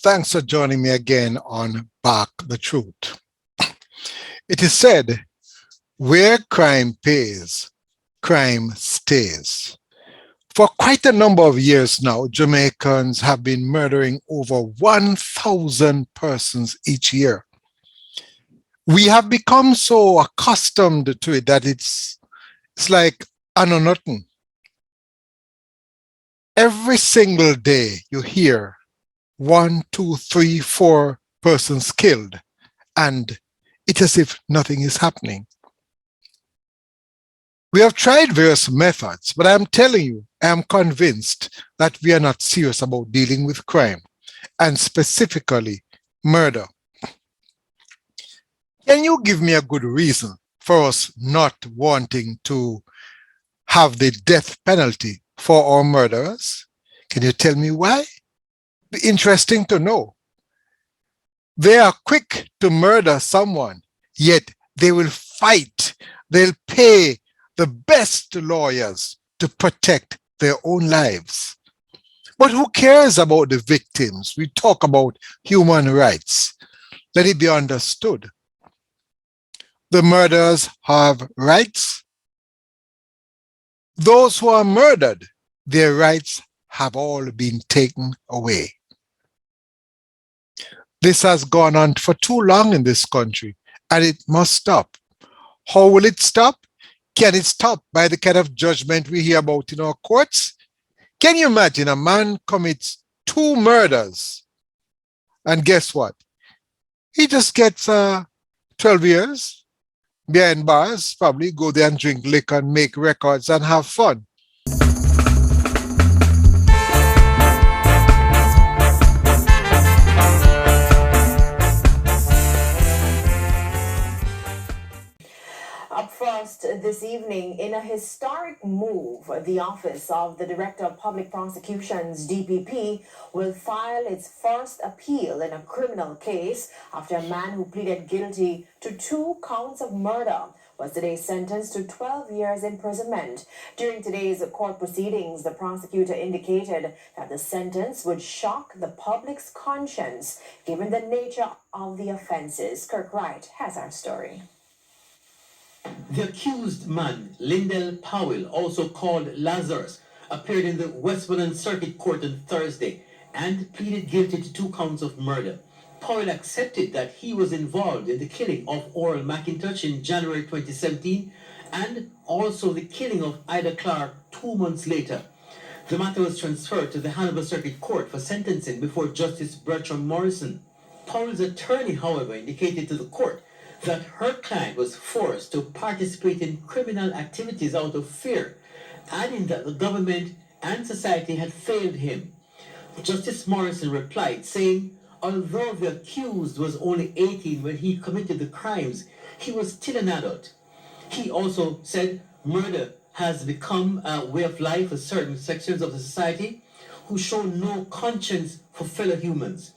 Thanks for joining me again on Back the Truth. It is said, where crime pays, crime stays. For quite a number of years now, Jamaicans have been murdering over 1,000 persons each year. We have become so accustomed to it that it's like I know nothing. Every single day you hear one, two, three, four persons killed, and it's as if nothing is happening. We have tried various methods, but I'm telling you, I am convinced that we are not serious about dealing with crime, and specifically murder. Can you give me a good reason for us not wanting to have the death penalty for our murderers? Can you tell me why? Be interesting to know. They are quick to murder someone, yet they will fight. They'll pay the best lawyers to protect their own lives. But who cares about the victims? We talk about human rights. Let it be understood. The murderers have rights. Those who are murdered, their rights have all been taken away. This has gone on for too long in this country, and it must stop. How will it stop? Can it stop by the kind of judgment we hear about in our courts? Can you imagine a man commits 2 murders, and guess what? He just gets 12 years behind bars, probably go there and drink liquor and make records and have fun. Up first this evening, in a historic move, the Office of the Director of Public Prosecutions, DPP, will file its first appeal in a criminal case after a man who pleaded guilty to 2 counts of murder was today sentenced to 12 years imprisonment. During today's court proceedings, the prosecutor indicated that the sentence would shock the public's conscience given the nature of the offenses. Kirk Wright has our story. The accused man, Lindell Powell, also called Lazarus, appeared in the Westmoreland Circuit Court on Thursday and pleaded guilty to 2 counts of murder. Powell accepted that he was involved in the killing of Oral McIntosh in January 2017 and also the killing of Ida Clark 2 months later. The matter was transferred to the Hannibal Circuit Court for sentencing before Justice Bertram Morrison. Powell's attorney, however, indicated to the court that her client was forced to participate in criminal activities out of fear, adding that the government and society had failed him. Justice Morrison replied, saying, although the accused was only 18 when he committed the crimes, he was still an adult. He also said murder has become a way of life for certain sections of the society who show no conscience for fellow humans.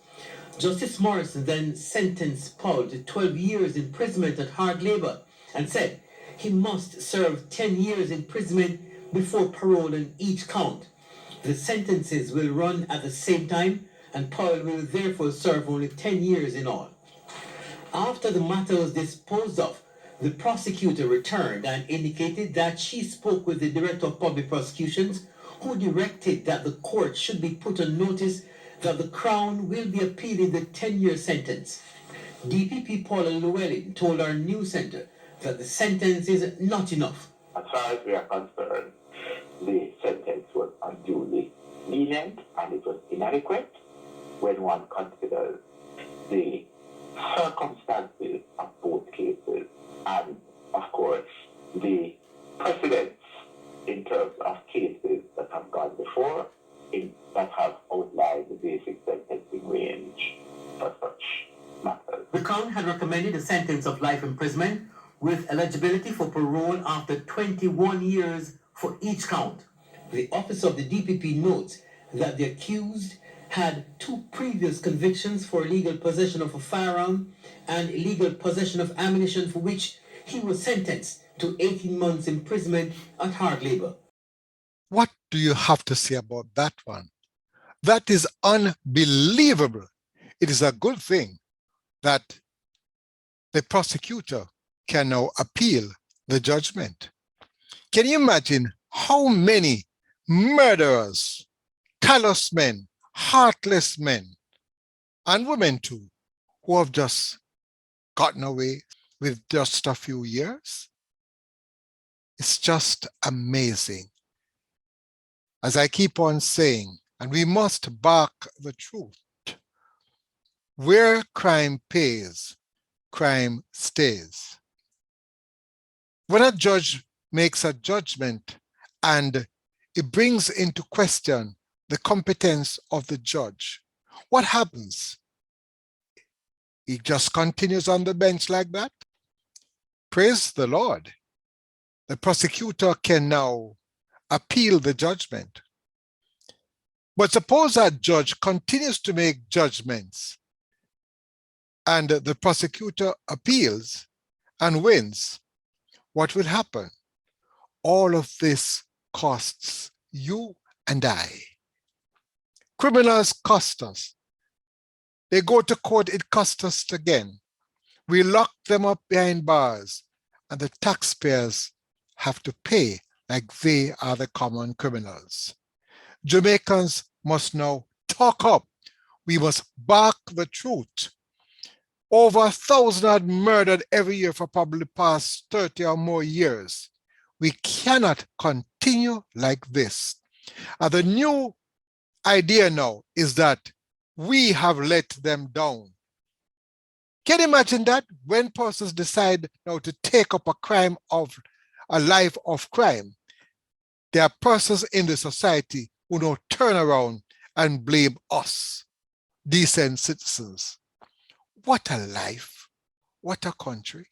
Justice Morrison then sentenced Paul to 12 years imprisonment at hard labor and said he must serve 10 years imprisonment before parole in each count. The sentences will run at the same time, and Paul will therefore serve only 10 years in all. After the matter was disposed of, the prosecutor returned and indicated that she spoke with the Director of Public Prosecutions, who directed that the court should be put on notice that the Crown will be appealing the 10-year sentence. DPP Paula Llewellyn told our news centre that the sentence is not enough. As far as we are concerned, the sentence was unduly lenient and it was inadequate when one considers the circumstances of both cases and, of course, the precedents in terms of cases that have gone before that have outlined the basic sentencing range for such matters. The Crown had recommended a sentence of life imprisonment with eligibility for parole after 21 years for each count. The office of the DPP notes that the accused had 2 previous convictions for illegal possession of a firearm and illegal possession of ammunition, for which he was sentenced to 18 months imprisonment at hard labor. What do you have to say about that one? That is unbelievable. it is a good thing that the prosecutor can now appeal the judgment. Can you imagine how many murderers, callous men, heartless men, and women too, who have just gotten away with just a few years? It's just amazing. As I keep on saying, and we must back the truth. Where crime pays, crime stays. When a judge makes a judgment and it brings into question the competence of the judge, what happens? He just continues on the bench like that? Praise the Lord. The prosecutor can now appeal the judgment. But suppose that judge continues to make judgments and the prosecutor appeals and wins. What will happen? All of this costs you and I. Criminals cost us. They go to court, it costs us again. We lock them up behind bars, and the taxpayers have to pay like they are the common criminals. Jamaicans must now talk up. We must back the truth. Over 1,000 are murdered every year for probably the past 30 or more years. We cannot continue like this. And the new idea now is that we have let them down. Can you imagine that? When persons decide now to take up a life of crime, there are persons in the society who now turn around and blame us, decent citizens. What a life, what a country.